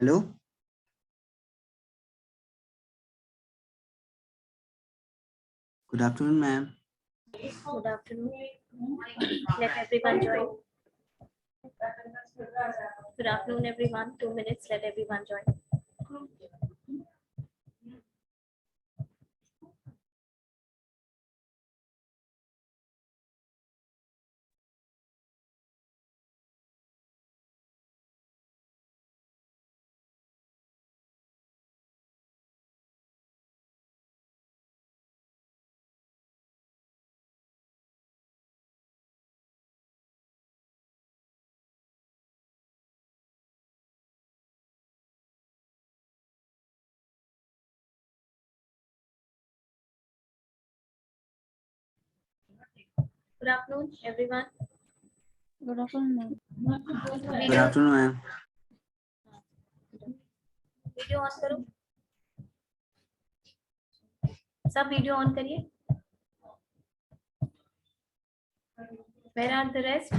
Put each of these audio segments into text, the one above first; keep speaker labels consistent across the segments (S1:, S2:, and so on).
S1: Hello, good afternoon ma'am.
S2: Good afternoon. Let everyone join. Good afternoon, everyone. 2 minutes. Let everyone join. Good afternoon, everyone.
S3: Good afternoon ma'am.
S1: Good afternoon ma'am.
S2: Video on करो। सब video on करिए। Where are the rest?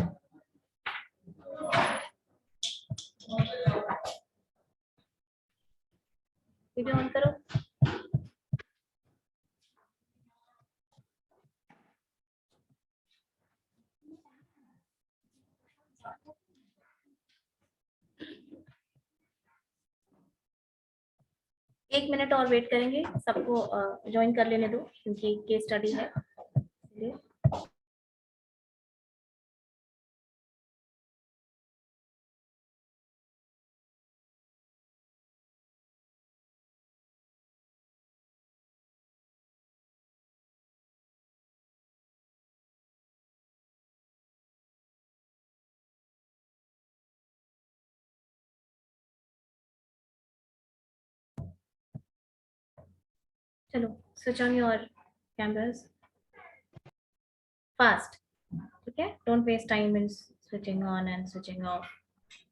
S2: Video on करो। एक minute और wait करेंगे, सबको join कर लेने दो क्योंकि केस स्टडी है। चलो, switch on your cameras fast. Okay, don't waste time in switching on and switching off.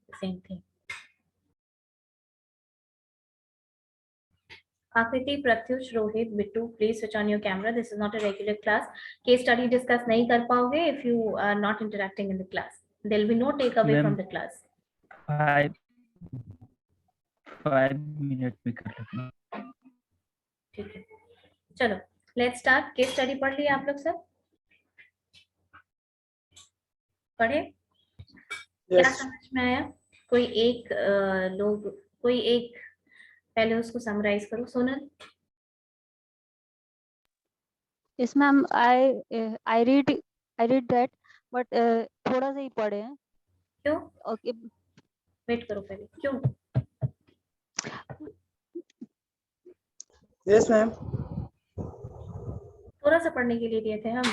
S2: The same thing. आकृति, Pratyush, Rohit, Bittu, please switch on your camera. This is not a regular class. Case study discuss नहीं कर पाओगे if you are not interacting in the class. There will be no takeaway from the class.
S4: 5 minute में कर लेते हैं।
S2: ठीक है, चलो लेट्स स्टार्ट। केस स्टडी पढ़ लिया आप लोग सब? पढ़े? क्या समझ में आया? कोई एक कोई एक पहले उसको समराइज करो। Sonal.
S3: Yes ma'am, I read that but थोड़ा सा ही पढ़े हैं।
S2: क्यों?
S3: ओके,
S2: वेट करो पहले। क्यों?
S5: Yes ma'am.
S2: थोड़ा सा पढ़ने के लिए दिए थे हम।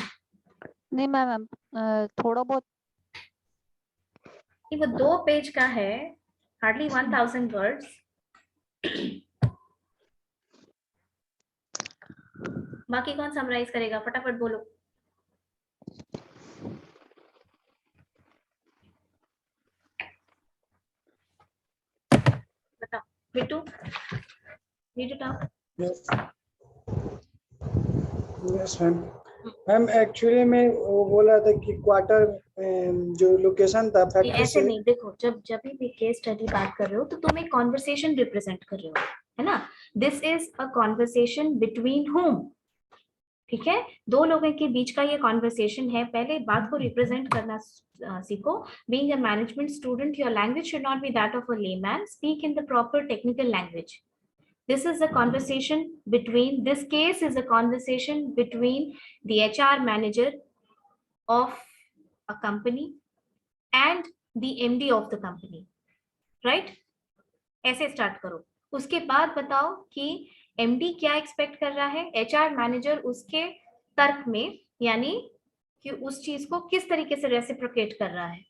S3: नहीं मैम, थोड़ा बहुत।
S2: वो 2 पेज का है, हार्डली 1000 वर्ड्स। बाकी कौन समराइज करेगा? फटाफट बोलो। बताओ Bittu, read it out.
S5: Yes ma'am. Ma'am actually मैं वो बोल रहा था कि क्वार्टर जो लोकेशन था फैक्ट्री
S2: ऐसे
S5: से।
S2: नहीं, देखो जब भी केस स्टडी बात कर रहे हो तो तुम एक कॉन्वर्सेशन रिप्रेजेंट कर रहे हो, है ना? This is a conversation between home. ठीक है, 2 लोगों के बीच का ये कॉन्वर्सेशन है। पहले बात को रिप्रेजेंट करना सीखो। Being a management student, your language should not be that of a layman. Speak in the proper technical language. This is a conversation between, this case is a conversation between the HR manager of a company and the MD of the company, right? ऐसे start करो। उसके बाद बताओ कि MD क्या expect कर रहा है, HR मैनेजर उसके तर्क में, यानी कि उस चीज को किस तरीके से रेसिप्रोकेट कर रहा है।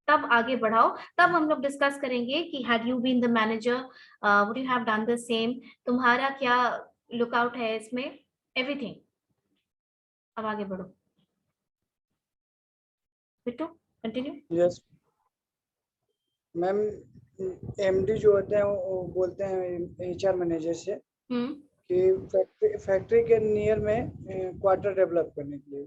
S2: तब आगे बढ़ाओ। तब हम लोग डिस्कस करेंगे कि had you been the manager, would you have done the same, तुम्हारा क्या लुकआउट है इसमें, एवरीथिंग। अब आगे बढ़ो Bittu, continue.
S5: Yes ma'am, MD जो होते हैं वो बोलते हैं एचआर मैनेजर से कि फैक्ट्री के नियर में क्वार्टर डेवलप करने के लिए।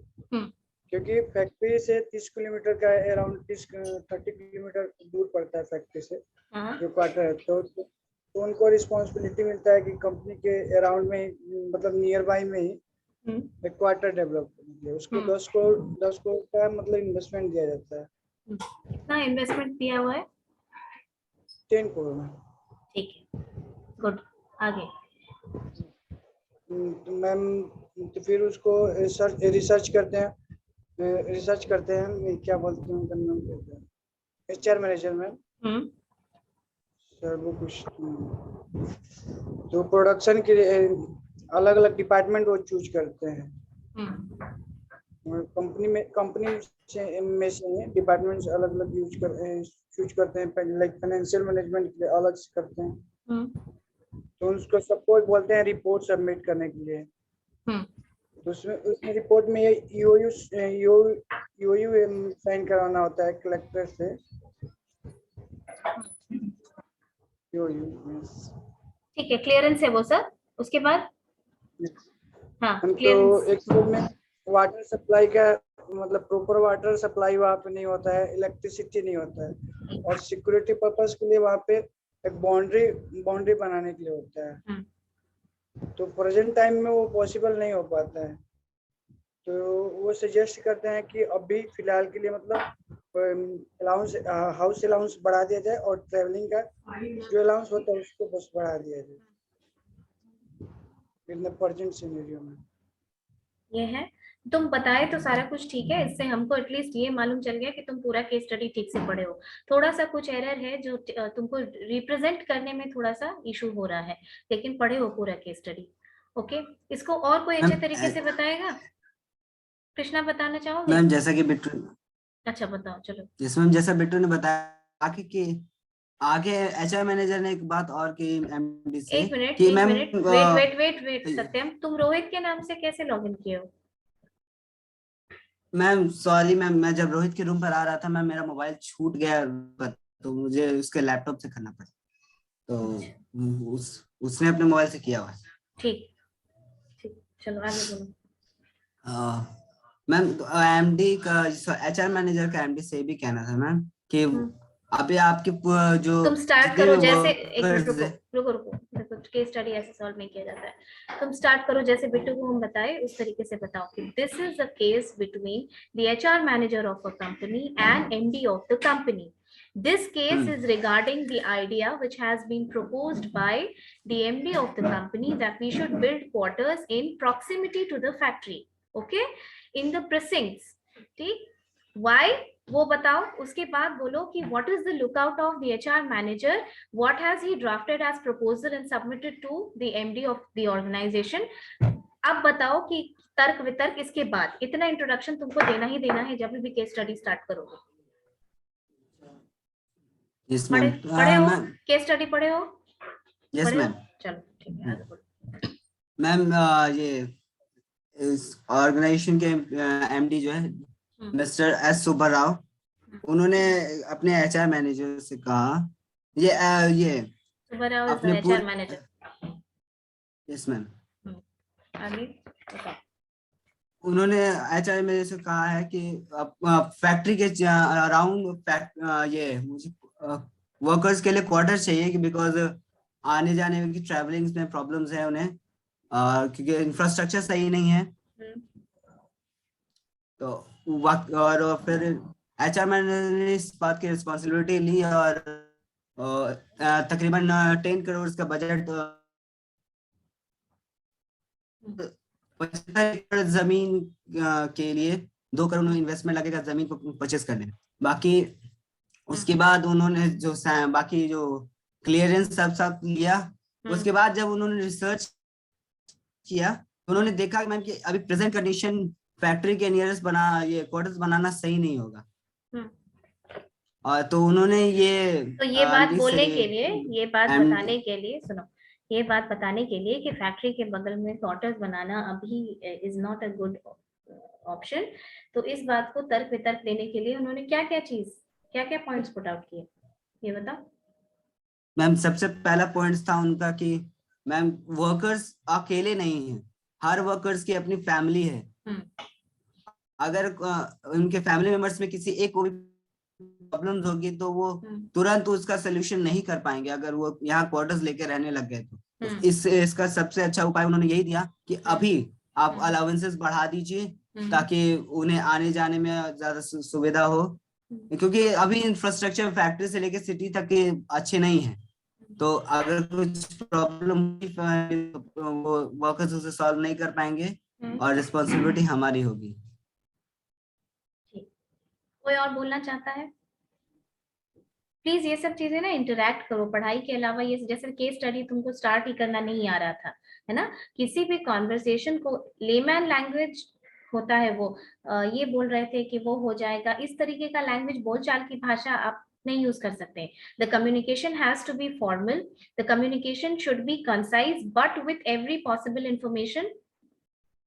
S5: क्योंकि फैक्ट्री से 30 किलोमीटर का अराउंड 30 30 किलोमीटर दूर पड़ता है फैक्ट्री से
S2: हाँ
S5: जो क्वार्टर है। तो उनको रिस्पॉन्सिबिलिटी मिलता है कि कंपनी के अराउंड में ही, मतलब नियर बाई में ही एक क्वार्टर डेवलप करने के लिए उसको 10 करोड़ का मतलब इन्वेस्टमेंट दिया जाता है।
S2: कितना इन्वेस्टमेंट दिया हुआ है?
S5: 10 करोड़ में।
S2: ठीक है, गुड। आगे
S5: तो मैम तो फिर उसको रिसर्च करते हैं, क्या बोलते हैं उनका नाम कहते हैं, HR मैनेजर मैम। सर वो कुछ तो प्रोडक्शन के लिए अलग अलग डिपार्टमेंट वो चूज करते हैं। कंपनी में से डिपार्टमेंट्स अलग अलग चूज करते हैं, लाइक फाइनेंशियल मैनेजमेंट के लिए अलग से करते हैं। तो उसको सबको बोलते हैं रिपोर्ट सबमिट करने के लिए। तो उसमें रिपोर्ट में ये यूयू साइन कराना होता है कलेक्टर से।
S2: ठीक है, क्लियरेंस है वो सर। उसके बाद हाँ
S5: तो
S2: क्लियरेंस।
S5: एक्चुअल में वाटर सप्लाई का मतलब प्रॉपर वाटर सप्लाई वहाँ पे नहीं होता है, इलेक्ट्रिसिटी नहीं होता है, और सिक्योरिटी पर्पस के लिए वहाँ पे एक बाउंड्री बनाने के लिए होता है। तो प्रेजेंट टाइम में वो पॉसिबल नहीं हो पाता है। तो वो सजेस्ट करते हैं कि अभी फिलहाल के लिए मतलब अलाउंस हाउस अलाउंस बढ़ा दिया जाए और ट्रैवलिंग का जो अलाउंस होता है उसको बस बढ़ा दिया जाए इन द प्रेजेंट सिनेरियो में।
S2: ये है, तुम बताए तो सारा कुछ ठीक है। इससे हमको एटलीस्ट ये मालूम चल गया कि तुम पूरा केस स्टडी ठीक से पढ़े हो। थोड़ा सा कुछ एरर है जो तुमको रिप्रेजेंट करने में थोड़ा सा इशू हो रहा है, लेकिन पढ़े हो पूरा केस स्टडी। ओके, इसको और कोई अच्छे तरीके से बताएगा? कृष्णा बताना चाहोगे?
S1: मैम जैसा कि बिट्टू,
S2: अच्छा बताओ, चलो।
S1: यस मैम, जैसा बिट्टू ने बताया कि आगे HR मैनेजर ने एक बात और की MD से
S2: एक मिनट,
S1: कि
S2: एक
S1: मैम
S2: मिनट, वेट सत्यम, तुम रोहित के नाम से कैसे लॉगिन किए हो?
S1: मैम सॉरी मैम, मैं जब रोहित के रूम पर आ रहा था मैम मेरा मोबाइल छूट गया, तो मुझे उसके लैपटॉप से करना पड़ा, तो उसने अपने मोबाइल से किया हुआ।
S2: ठीक, चलो आगे बोलो।
S1: मैम MD का HR मैनेजर का MD से भी कहना था मैम कि अभी आपके जो
S2: तुम स्टार्ट
S1: जितने
S2: करो
S1: भी
S2: जैसे, एक मिनट
S1: workers
S2: रुको, देखो केस स्टडी ऐसे सॉल्व नहीं किया जाता है। तुम स्टार्ट करो जैसे बिट्टू को हम बताए उस तरीके से बताओ कि this is a case between the HR manager of a company and MD of the company. This case is regarding the idea which has been proposed by the MD of the company that we should build quarters in proximity to the factory, okay, in the precincts. ठीक, why वो बताओ। उसके बाद बोलो कि what is the lookout of the HR manager, what has he drafted as proposal and submitted to the MD of the organization. अब बताओ कि तर्क वितर्क इसके बाद, इतना इंट्रोडक्शन तुमको देना ही देना है जब भी केस स्टडी स्टार्ट करोगे।
S1: यस
S2: पढ़े
S1: मैम,
S2: हो केस स्टडी? पढ़े हो?
S1: Yes ma'am.
S2: चलो ठीक है, आगे बढ़ो।
S1: मैम ये इस ऑर्गेनाइजेशन के MD जो है मिस्टर S सुब्बा राव, उन्होंने अपने HR मैनेजर से कहा ये
S2: सुब्बा राव इज
S1: अपने
S2: HR मैनेजर।
S1: यस मैम,
S2: आगे बताओ।
S1: उन्होंने HR मैनेजर से कहा है कि फैक्ट्री के अराउंड ये मुझे वर्कर्स के लिए क्वार्टर चाहिए कि बिकॉज आने जाने की ट्रैवलिंग में प्रॉब्लम्स है उन्हें, क्योंकि इंफ्रास्ट्रक्चर सही नहीं है। तो और फिर HR मैनेजर ने इस बात की रिस्पॉन्सिबिलिटी ली और तकरीबन 10 करोड़ का बजट 75 एकड़ जमीन के लिए 2 करोड़ इन्वेस्टमेंट लगेगा जमीन को परचेस करने में। बाकी उसके बाद उन्होंने जो बाकी जो क्लियरेंस सब लिया, उसके बाद जब उन्होंने रिसर्च किया तो उन्होंने देखा मैम कि अभी प्रेजेंट कंडीशन फैक्ट्री के नियरेस्ट ये क्वार्टर्स बनाना सही नहीं होगा। और तो उन्होंने ये
S2: बात बोलने के लिए, ये बात बताने के लिए, सुनो, ये बात बताने के लिए कि फैक्ट्री के बगल में क्वार्टर्स बनाना अभी is not a good option. तो इस बात को तर्क वितर्क देने के लिए उन्होंने क्या क्या पॉइंट्स पुट आउट किए, ये बताओ।
S1: मैम सबसे पहला पॉइंट था उनका कि मैम वर्कर्स अकेले नहीं हैं, हर वर्कर्स की अपनी फैमिली है। अगर उनके फैमिली मेंबर्स में किसी एक को भी प्रॉब्लम्स होगी तो वो तुरंत उसका सोल्यूशन नहीं कर पाएंगे अगर वो यहाँ क्वार्टर्स लेके रहने लग गए तो इसका सबसे अच्छा उपाय उन्होंने यही दिया कि अभी आप अलाउंसेस बढ़ा दीजिए ताकि उन्हें आने जाने में ज्यादा सुविधा हो, क्योंकि अभी इंफ्रास्ट्रक्चर फैक्ट्री से लेके सिटी तक के अच्छे नहीं है। तो अगर कुछ प्रॉब्लम वो वर्कर्स उसे सॉल्व नहीं कर पाएंगे और रिस्पॉन्सिबिलिटी हमारी होगी।
S2: कोई और बोलना चाहता है? प्लीज ये सब चीजें ना इंटरैक्ट करो, पढ़ाई के अलावा ये जैसे केस स्टडी तुमको स्टार्ट ही करना नहीं आ रहा था, है ना। किसी भी कॉन्वर्सेशन को लेमैन लैंग्वेज होता है, वो ये बोल रहे थे कि वो हो जाएगा, इस तरीके का लैंग्वेज, बोलचाल की भाषा आप नहीं यूज कर सकते। The communication has to be formal, the communication should be concise but with every possible information,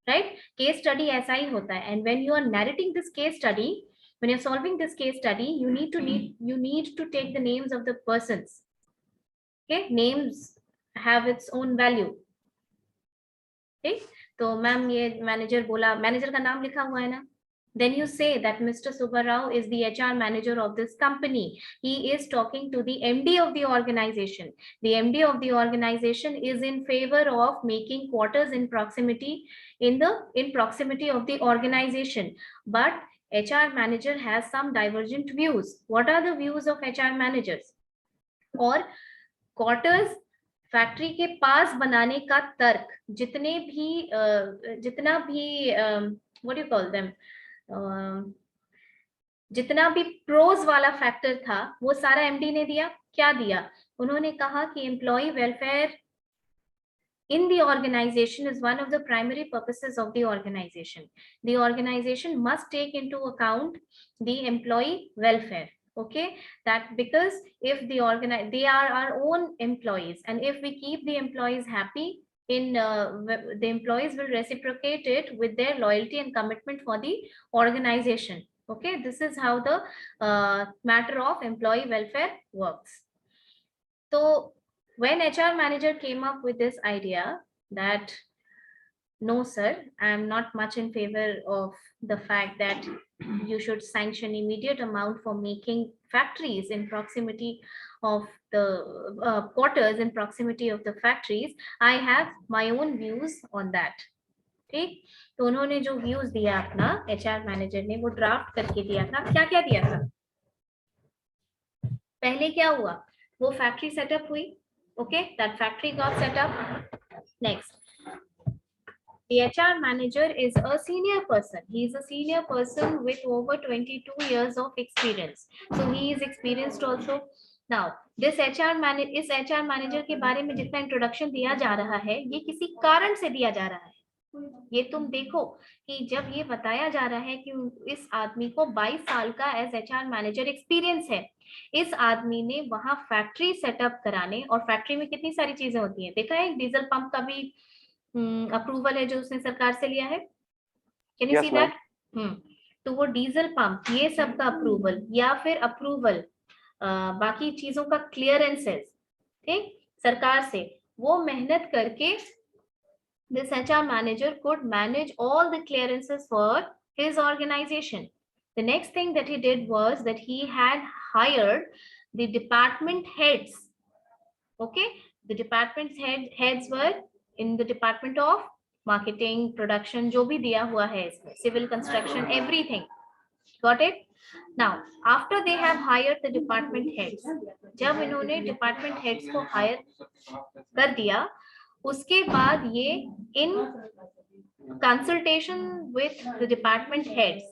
S2: right. Case study ऐसा ही होता है, and when you are narrating this case study, when you're solving this case study, you need to take the names of the persons. Okay, names have its own value. Okay, तो ma'am ये manager बोला, manager का नाम लिखा हुआ है ना, then you say that Mr. Subbarao is the HR manager of this company. He is talking to the MD of the organization. The MD of the organization is in favor of making quarters in proximity of the organization, but HR manager has some divergent views. What are the views of HR managers? और quarters factory के पास बनाने का तर्क, जितना भी what do you call them, जितना भी pros वाला फैक्टर था वो सारा एमडी ने दिया। क्या दिया? उन्होंने कहा कि employee welfare in the organization is one of the primary purposes of the organization. The organization must take into account the employee welfare. Okay, that because if they are our own employees, and if we keep the employees happy, the employees will reciprocate it with their loyalty and commitment for the organization. Okay, this is how the matter of employee welfare works. So when HR manager came up with this idea that no sir, I am not much in favor of the fact that you should sanction immediate amount for making factories in proximity of the quarters in proximity of the factories, I have my own views on that. ठीक, तो उन्होंने जो views दिया अपना HR manager ने, वो draft करके दिया था। क्या क्या दिया था? पहले क्या हुआ, वो फैक्ट्री सेटअप हुई। Okay, that factory got set up. Next, the HR manager is a senior person. He is a senior person with over 22 years of experience. So he is experienced also. Now, this HR manager के बारे में जितना introduction दिया जा रहा है, ये किसी कारण से दिया जा रहा है। ये तुम देखो कि जब ये बताया जा रहा है कि इस आदमी को 22 साल का एज HR मैनेजर एक्सपीरियंस है, इस आदमी ने वहां फैक्ट्री सेटअप कराने, और फैक्ट्री में कितनी सारी चीजें होती हैं, देखा है, डीजल पंप का भी अप्रूवल है जो उसने सरकार से लिया है। Can you see that? तो वो डीजल पंप, ये सब का अप्रूवल, या फिर अप्रूवल बाकी चीजों का क्लियरेंसेस, ठीक, सरकार से, वो मेहनत करके this HR manager could manage all the clearances for his organization. The next thing that he did was that he had hired the department heads. Okay, the department heads were in the department of marketing, production, जो भी दिया हुआ है इसमें, civil construction, everything. Got it? Now, after they have hired the department heads, जब इन्होंने department heads को hire कर दिया, उसके बाद ये in consultation with the department heads,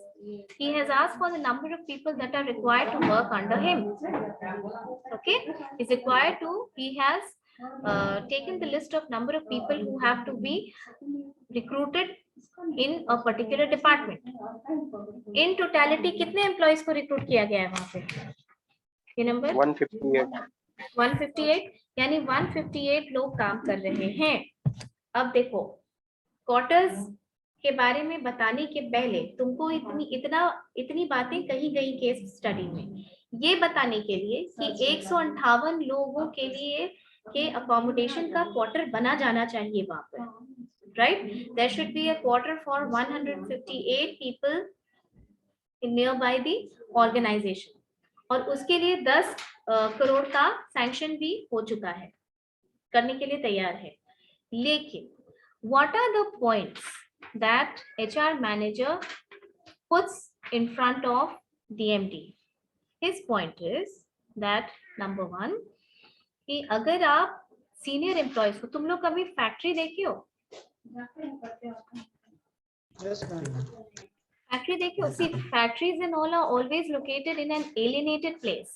S2: he has asked for the number of people that are required to work under him. Okay, he's required to, he has taken the list of number of people who have to be recruited in a particular department. In totality कितने employees को recruit किया गया है वहां पे? ये number 158, यानी 158 लोग काम कर रहे हैं। अब देखो, क्वार्टर्स के बारे में बताने के पहले तुमको इतनी बातें कही गई केस स्टडी में, ये बताने के लिए कि 158 लोगों के लिए के अकोमोडेशन का क्वार्टर बना जाना चाहिए वहां पर, right? There should be a quarter for 158 people near by the organization, और उसके लिए 10 करोड़ का सैंक्शन भी हो चुका है, करने के लिए तैयार है। लेकिन what are the points that HR manager puts in front of the MD? His point is that number 1, कि अगर आप सीनियर एम्प्लॉयज को, तुम लोग कभी फैक्ट्री देखी हो?
S5: Yes, ma'am.
S2: Factory देखियो, see factories and all are always located in an alienated place.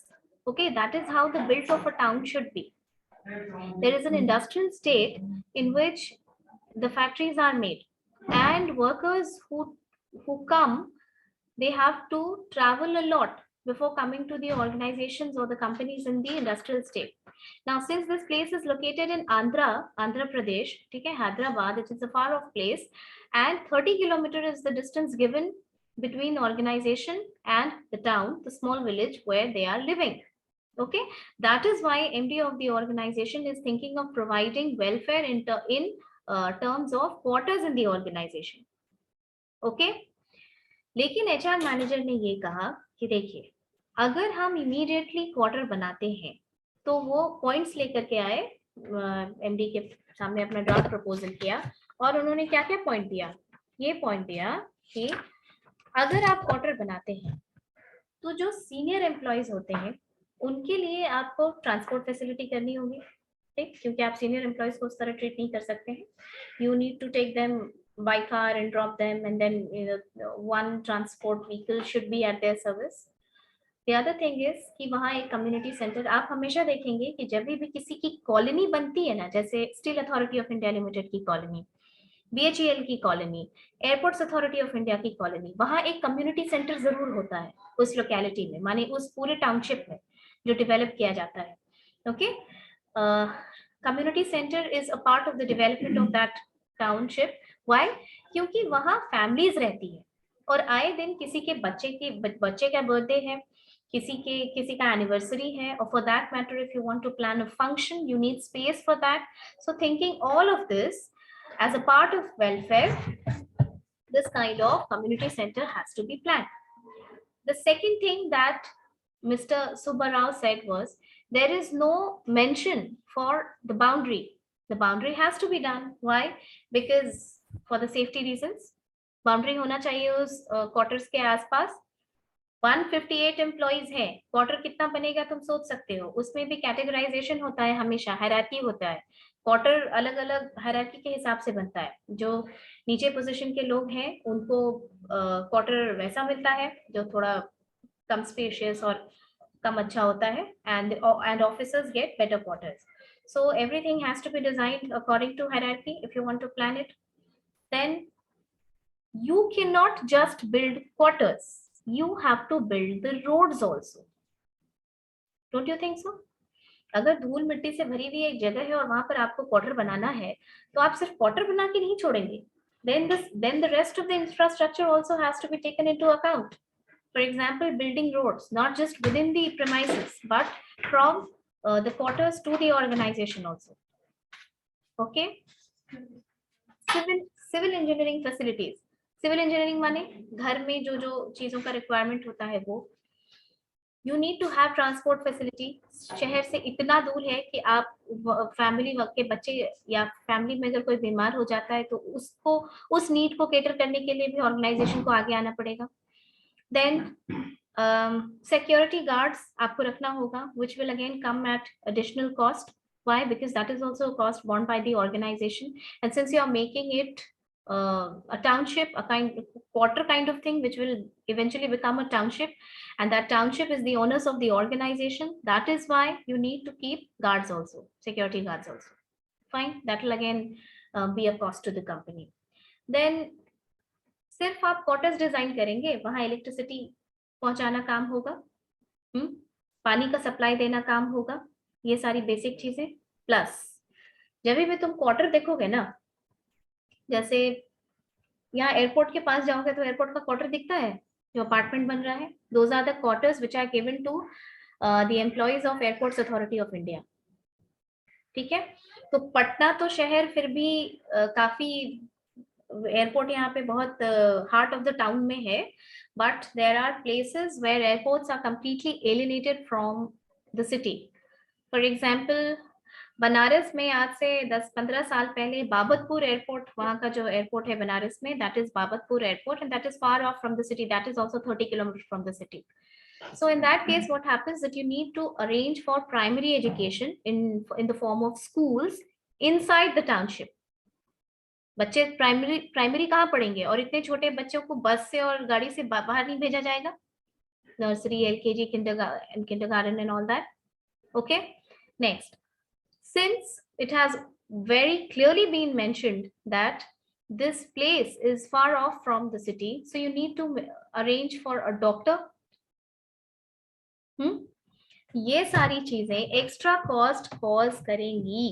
S2: Okay, that is how the built of a town should be. There is an industrial state in which the factories are made, and workers who come, they have to travel a lot before coming to the organizations or the companies in the industrial state. Now, since this place is located in Andhra Pradesh, okay, Hyderabad, it is a far off place, and 30 kilometers is the distance given between organization and the town, the small village where they are living. Okay, that is why MD of the organization is thinking of providing welfare in terms of quarters in the organization. Okay, लेकिन HR manager ने ये कहा कि देखिए, अगर हम immediately quarter बनाते हैं, तो वो पॉइंट्स लेकर के आए, MD के सामने अपना ड्राफ्ट प्रपोजल किया, और उन्होंने क्या क्या पॉइंट दिया? ये पॉइंट दिया कि अगर आप क्वार्टर बनाते हैं तो जो सीनियर एम्प्लॉयज होते हैं उनके लिए आपको ट्रांसपोर्ट फैसिलिटी करनी होगी, ठीक, क्योंकि आप सीनियर एम्प्लॉयज को उस तरह ट्रीट नहीं कर सकते हैं. You need to take them by car and drop them, and then one transport vehicle should be at their service. The other thing is कि वहाँ एक कम्युनिटी सेंटर, आप हमेशा देखेंगे कि जब भी किसी की कॉलोनी बनती है ना, जैसे steel authority of India limited की कॉलोनी, BHEL की colony, airports Authority of India की कॉलोनी, वहाँ एक कम्युनिटी सेंटर जरूर होता है उस लोकेलिटी में, माने उस पूरे टाउनशिप में जो डेवलप किया जाता है. Okay, community centre is a part of the development of that township. Why? क्योंकि वहाँ फैमिलीज रहती है, और आए दिन किसी के बच्चे का बर्थडे है, किसी का एनिवर्सरी है, और for that matter if you want to plan a function, you need space for that. So thinking all of this as a part of welfare, this kind of community center has to be planned. The second thing that Mr. Subba Rao said was there is no mention for the boundary. The boundary has to be done. Why? Because for the safety reasons, boundary होना चाहिए उस quarters के आसपास. 158 employees हैं, quarter कितना बनेगा तुम सोच सकते हो. उसमें भी कैटेगराइजेशन होता है, हमेशा हायरार्की होता है. क्वार्टर अलग अलग हायरार्की के हिसाब से बनता है. जो नीचे पोजीशन के लोग हैं उनको क्वार्टर वैसा मिलता है जो थोड़ा कम स्पेशियस और कम अच्छा होता है, and officers get better quarters. So everything has to be designed according to hierarchy if you want to plan it. Then you cannot just build quarters, you have to build the roads also. Don't you think so? अगर धूल मिट्टी से भरी हुई एक जगह है और वहां पर आपको क्वार्टर बनाना है, तो आप सिर्फ क्वार्टर बना के नहीं छोड़ेंगे. Then the rest of the infrastructure also has to be taken into account. For example, building roads, not just within the premises, but from the quarters to the organization also. Okay. Civil engineering facilities. Civil engineering माने घर में जो चीजों का requirement होता है वो. You need to have transport facility. शहर से इतना दूर है कि आप फैमिली के बच्चे या फैमिली में अगर कोई बीमार हो जाता है तो उसको उस नीड को केटर करने के लिए भी ऑर्गेनाइजेशन को आगे आना पड़ेगा. Then security guards आपको रखना होगा, which will again come at additional cost. Why? Because that is also a cost borne by the organization, and since you are making it a township, a quarter kind of thing, which will eventually become a township, and that township is the owners of the organization, that is why you need to keep guards also, security guards also. Fine, that will again be a cost to the company. Then सिर्फ आप quarters design करेंगे, वहां electricity पहुंचाना काम होगा, पानी का supply देना काम होगा, ये सारी बेसिक चीजें. प्लस जब भी तुम क्वार्टर देखोगे ना, जैसे यहाँ एयरपोर्ट के पास जाओगे तो एयरपोर्ट का क्वार्टर दिखता है जो अपार्टमेंट बन रहा है. Those are the quarters which are given to the employees of Airports Authority of India. ठीक है, तो पटना तो शहर फिर भी काफी एयरपोर्ट यहाँ पे बहुत हार्ट ऑफ द टाउन में है, but there are places where airports are completely alienated from the city. For example Banaras में आज से 10-15 साल पहले बाबतपुर एयरपोर्ट, वहाँ का जो एयरपोर्ट है बनारस में, that is Babatpur airport, and that is far of from the city, that is also 30 kilometre from the city. So in that case, what happens that you need to arrange for primary education in the form of schools inside the township. बच्चे primary कहाँ पढ़ेंगे, और इतने छोटे बच्चों को बस से और गाड़ी से बाहर नहीं भेजा जाएगा. Nursery, LKG, kindergarten and all that. Okay, next, since it has very clearly been mentioned that this place is far off from the city, so you need to arrange for a doctor. ये सारी चीजें extra cost cause करेंगी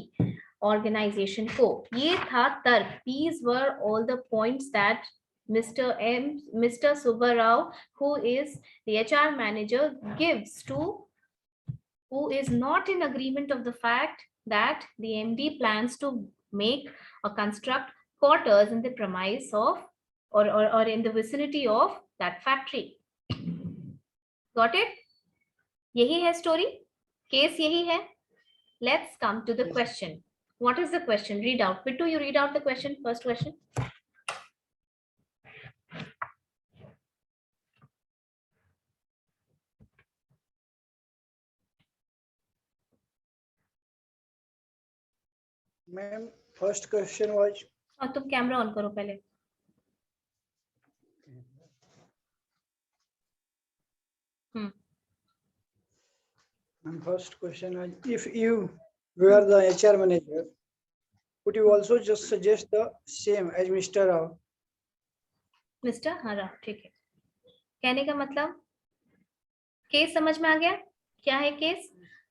S2: organisation को. ये था तर्क. These were all the points that Mr. Subba Rao, who is the HR manager, gives to who is not in agreement of the fact that the MD plans to make or construct quarters in the premise of or in the vicinity of that factory. Got it? यही है story, case यही है. Let's come to the question. What is the question? Read out. Pittu, you read out the question, first question.
S5: Ma'am first question was,
S2: और तुम camera on करो पहले.
S5: And first question was, if you were the HR manager, would you also just suggest the same as Mr. Rao?
S2: Mister, हाँ राव, ठीक है. कहने का मतलब केस समझ में आ गया क्या है केस.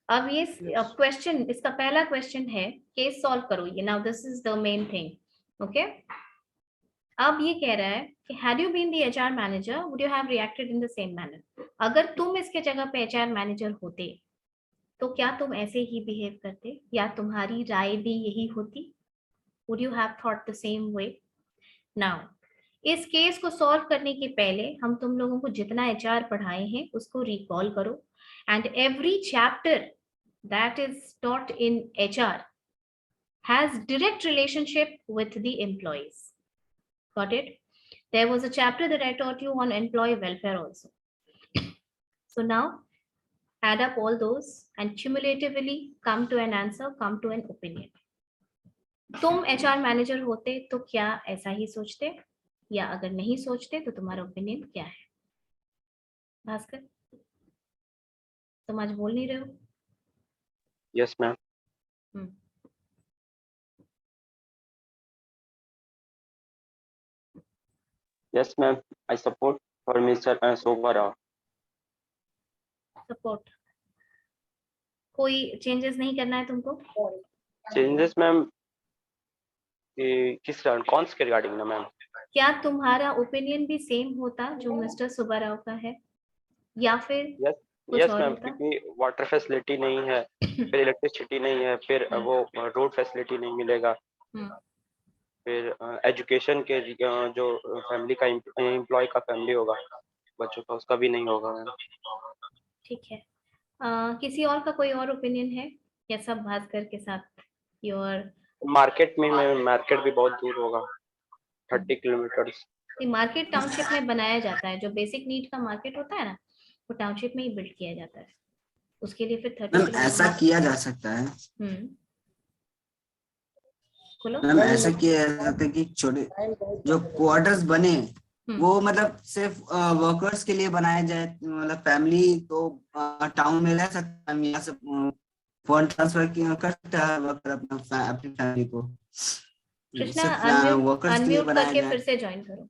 S2: अब ये क्वेश्चन, इसका पहला क्वेश्चन है केस सॉल्व करो. ये now this is the main thing. Okay, अब ये कह रहा है कि had you been the HR manager, would you have reacted in the same manner? अगर तुम इसके जगह पे HR मैनेजर होते तो क्या तुम ऐसे ही बिहेव करते, या तुम्हारी राय भी यही होती? Would you have thought the same way? Now, इस केस को सॉल्व करने के पहले हम तुम लोगों को जितना HR पढ़ाए हैं उसको रिकॉल करो. And every chapter that is taught in HR has direct relationship with the employees. Got it? There was a chapter that I taught you on employee welfare also. So now add up all those and cumulatively come to an answer, come to an opinion. तुम HR manager होते तो क्या ऐसा ही सोचते, या अगर नहीं सोचते तो तुम्हारा ओपिनियन क्या है? भास्कर, तुम आज बोल नहीं रहे हो?
S6: Yes, ma'am. Yes, ma'am. I support for Mr. Subba Rao.
S2: Support. कोई चेंजेस नहीं करना है तुमको?
S6: Changes, ma'am. किस कौन से रिगार्डिंग ना मैम?
S2: क्या तुम्हारा ओपिनियन भी सेम होता जो मिस्टर सुब्बा राव का है, या फिर
S6: यस मैम, क्योंकि वाटर फैसिलिटी नहीं है, फिर इलेक्ट्रिसिटी नहीं है, फिर वो रोड फैसिलिटी नहीं मिलेगा, फिर एजुकेशन के जो फैमिली का एम्प्लॉय का फैमिली होगा बच्चों का, उसका भी नहीं होगा मैम.
S2: ठीक है. किसी और का कोई और ओपिनियन है, या सब भास्कर के साथ योर?
S6: मार्केट में मार्केट भी बहुत दूर होगा, 30 किलोमीटर.
S2: मार्केट टाउनशिप में बनाया जाता है, जो बेसिक नीड का मार्केट होता है ना, वो टाउनशिप में ही बिल्ड किया जाता है. उसके लिए फिर 30
S1: ऐसा किया जा सकता है. मैम ऐसा किया जा सकता है कि छोटे जो क्वार्टर्स बने वो मतलब सिर्फ वर्कर्स के लिए बनाया जाए, मतलब फैमिली तो टाउन में रह सकता है, यहाँ से फंड ट्रांसफर कर सकता है वर्कर अपनी फैमिली को.
S2: कृष्णा अनम्यूट करके फिर से ज्वाइन करो.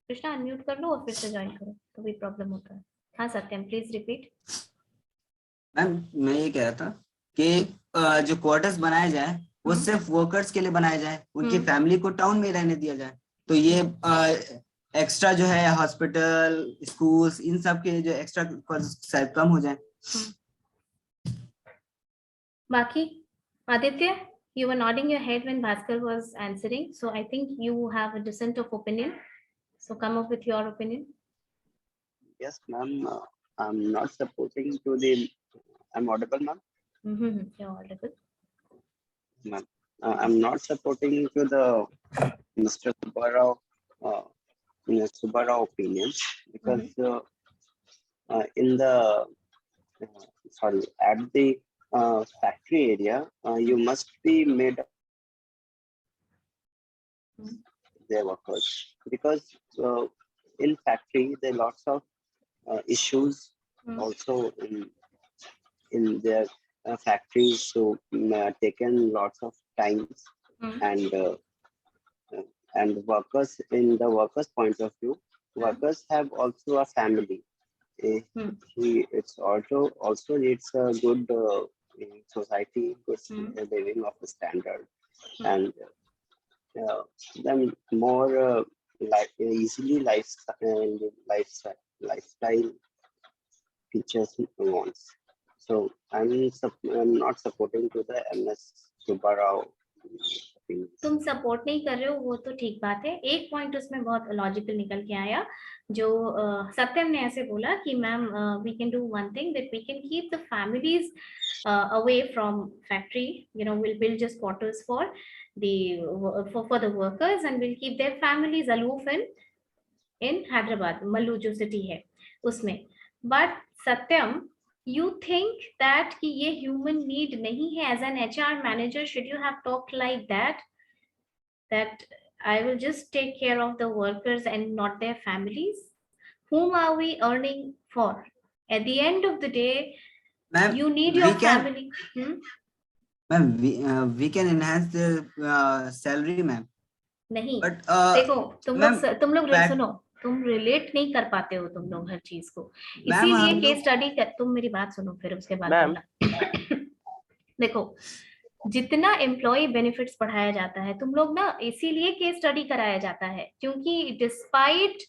S2: कृष्णा अनम्यूट कर लो और फिर से ज्वाइन करो, तो भी प्रॉब्लम होता है. हाँ सत्यम, प्लीज रिपीट.
S1: मैम मैं ये कह रहा था कि जो क्वार्टर्स बनाए जाए वो सिर्फ वर्कर्स के लिए बनाया जाए, उनकी फैमिली को टाउन में रहने दिया जाए, तो ये एक्स्ट्रा जो है हॉस्पिटल, स्कूल्स, इन सब के जो एक्स्ट्रा शायद कम हो जाए.
S2: बाकी Aditya, You were nodding your head when Bhaskar was answering, so I think you have a dissent of opinion. So come up with your opinion.
S7: Yes, ma'am. I'm not supporting to the. I'm audible, ma'am.
S2: You're audible.
S7: Ma'am, I'm not supporting to the Mr. Subbarao, Subbarao opinion because in the at the factory area, you must be made their workers because in factory there are lots of issues also in their factories, so taken lots of times and workers, in the workers point of view, workers have also a family. It's also needs a good society, good living of the standard, and then more easily lifestyle features he wants. So I'm not supporting to the MS Subbarao.
S2: तुम support नहीं कर रहे हो वो तो ठीक बात है. एक पॉइंट उसमें बहुत लॉजिकल निकल के आया जो सत्यम ने ऐसे बोला कि ma'am we can do one thing that we can keep the families away from factory, you know, we'll build just quarters for the workers and we'll keep their families aloof in Hyderabad, Mallu जो city है उसमें. But Satyam, you think that कि ये human need नहीं है? As an HR manager, should you have talked like that I will just take care of the workers and not their families? Whom are we earning for? At the end of the day, you need your family.
S1: Ma'am, we can enhance the salary, ma'am.
S2: नहीं,
S1: but
S2: देखो तुम लोग सुनो, तुम relate नहीं कर पाते हो तुम लोग हर चीज को, इसीलिए केस स्टडी कर. तुम मेरी बात सुनो फिर उसके बाद बोलना. देखो, जितना एम्प्लॉय बेनिफिट्स पढ़ाया जाता है तुम लोग ना, इसीलिए केस स्टडी कराया जाता है, क्योंकि despite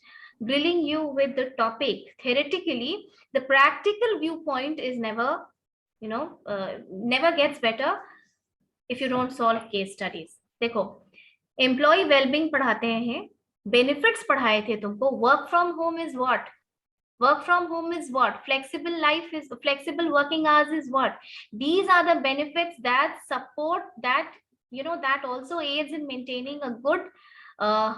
S2: grilling you with the topic theoretically, the practical viewpoint is never, you know, never gets better if you don't solve case studies. देखो, एम्प्लॉय वेलबींग पढ़ाते हैं, बेनिफिट्स पढ़ाए थे तुमको. Work from home is what? Work from home is what? Flexible life is, flexible working hours is what? These are the benefits that support that, you know, that also aids in maintaining a good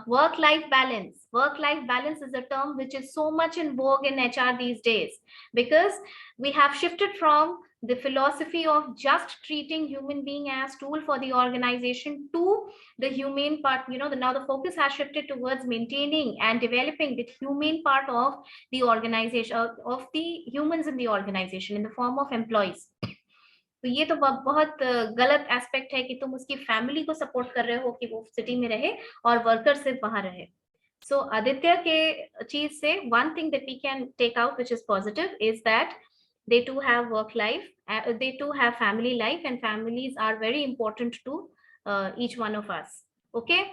S2: work-life balance. Work-life balance is a term which is so much in vogue in HR these days, because we have shifted from the philosophy of just treating human being as tool for the organization to the humane part. You know, now the focus has shifted towards maintaining and developing the humane part of the organization, of the humans in the organization in the form of employees. तो ये तो बहुत गलत aspect है कि तुम उसकी family को सपोर्ट कर रहे हो कि वो सिटी में रहे और वर्कर सिर्फ वहां रहे. सो आदित्य के चीज से one thing that we can take out which is positive is that they too have work life, they too have family life, and families are very important to each one of us. Okay,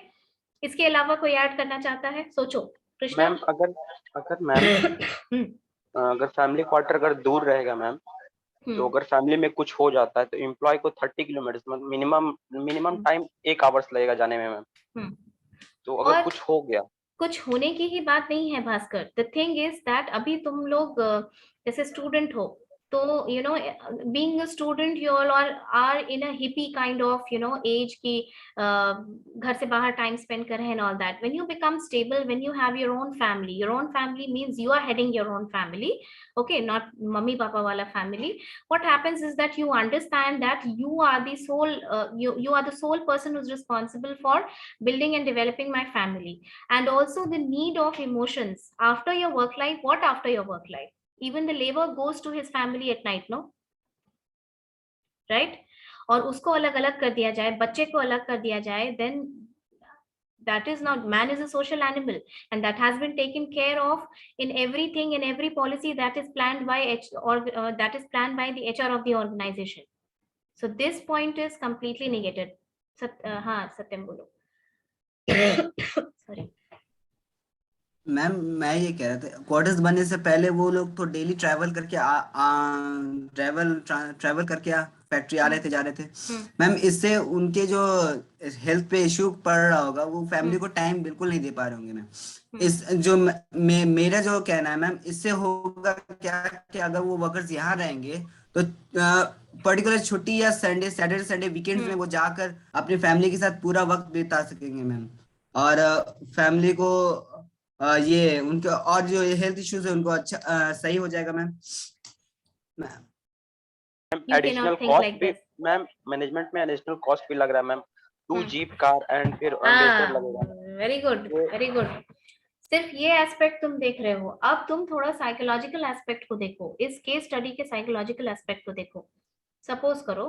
S2: इसके अलावा कोई add करना चाहता है? सोचो Krishna.
S6: Ma'am अगर family quarter अगर दूर रहेगा मैम, तो अगर फैमिली में कुछ हो जाता है तो एम्प्लॉय को 30 किलोमीटर मिनिमम टाइम 1 आवर्स लगेगा जाने में मैम. तो अगर कुछ हो गया,
S2: कुछ होने की ही बात नहीं है Bhaskar. The thing is that अभी तुम लोग जैसे स्टूडेंट हो, तो you know, being a student, you all are in a hippie kind of, you know, age की घर से बाहर time spend कर रहे हैं and all that. When you become stable, when you have your own family means you are heading your own family, okay, not mummy papa wala family. What happens is that you understand that you are the sole you are the sole person who's responsible for building and developing my family, and also the need of emotions after your work life. What after your work life? Even the labor goes to his family at night, no? Right? और उसको अलग अलग कर दिया जाए, बच्चे को अलग कर दिया जाए, then that is not, man is a social animal, and that has been taken care of in everything, in every policy that is planned by that is planned by the HR of the organization. So this point is completely negated. हाँ सत्यम बोलो. Sorry.
S1: Ma'am मैं ये कह रहा था, quarters बनने से पहले वो लोग तो डेली ट्रैवल करके फैक्ट्री आ रहे थे जा रहे थे मैम, इससे उनके जो हेल्थ पे इश्यू पड़ रहा होगा वो फैमिली को टाइम बिल्कुल नहीं दे पा रहे होंगे मैम। इस जो मेरा जो कहना है मैम, इससे होगा क्या कि अगर वो वर्कर्स यहाँ रहेंगे तो पर्टिकुलर छुट्टी या सैटरडे संडे वीकेंड्स में वो जाकर अपनी फैमिली के साथ पूरा वक्त बिता सकेंगे मैम। और फैमिली को ये उनके और जो हेल्थ इश्यूज है उनको अच्छा सही हो जाएगा ma'am.
S2: You
S6: additional
S2: cannot think
S6: cost
S2: like
S6: भी
S2: this.
S6: मैम, मैनेजमेंट में एडिशनल कॉस्ट भी लग रहा है मैम, 2 जीप कार एंड फिर लेटर लगेगा।
S2: Very good, very good. सिर्फ ये एस्पेक्ट तुम देख रहे हो, अब तुम थोड़ा साइकोलॉजिकल एस्पेक्ट को देखो, इस केस स्टडी के साइकोलॉजिकल एस्पेक्ट को देखो। सपोज करो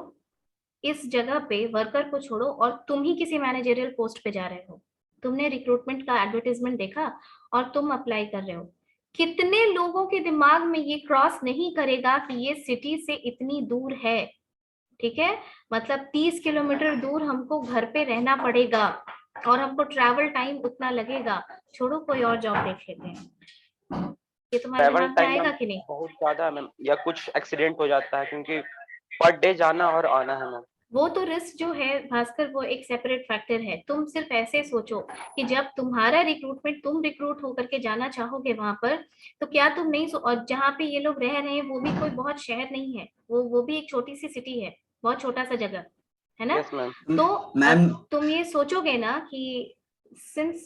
S2: इस जगह पे वर्कर को छोड़ो और तुम ही किसी मैनेजरियल पोस्ट पे जा रहे हो, तुमने रिक्रूटमेंट का एडवर्टाइजमेंट देखा और तुम अप्लाई कर रहे हो, कितने लोगों के दिमाग में ये क्रॉस नहीं करेगा कि ये सिटी से इतनी दूर है, ठीक है, मतलब 30 किलोमीटर दूर हमको घर पे रहना पड़ेगा और हमको ट्रैवल टाइम उतना लगेगा, छोड़ो कोई और जॉब देख लेते हैं। ये तुम्हारे
S6: ट्रैवल
S2: दिमाग में
S6: टाइम
S2: आएगा कि नहीं?
S6: बहुत ज्यादा है मैम, या कुछ एक्सीडेंट हो जाता है क्योंकि पर डे जाना और आना है मैम।
S2: वो तो रिस्क जो है भास्कर, वो एक सेपरेट फैक्टर है। तुम सिर्फ ऐसे सोचो कि जब तुम्हारा रिक्रूटमेंट, तुम रिक्रूट होकर के जाना चाहोगे वहां पर, तो क्या तुम नहीं और जहाँ पे ये लोग रह रहे हैं वो भी कोई बहुत शहर नहीं है, वो भी एक छोटी सी सिटी है, बहुत छोटा सा जगह है ना।
S6: Yes ma'am.
S2: तो
S1: मैम
S2: तुम ये सोचोगे ना कि since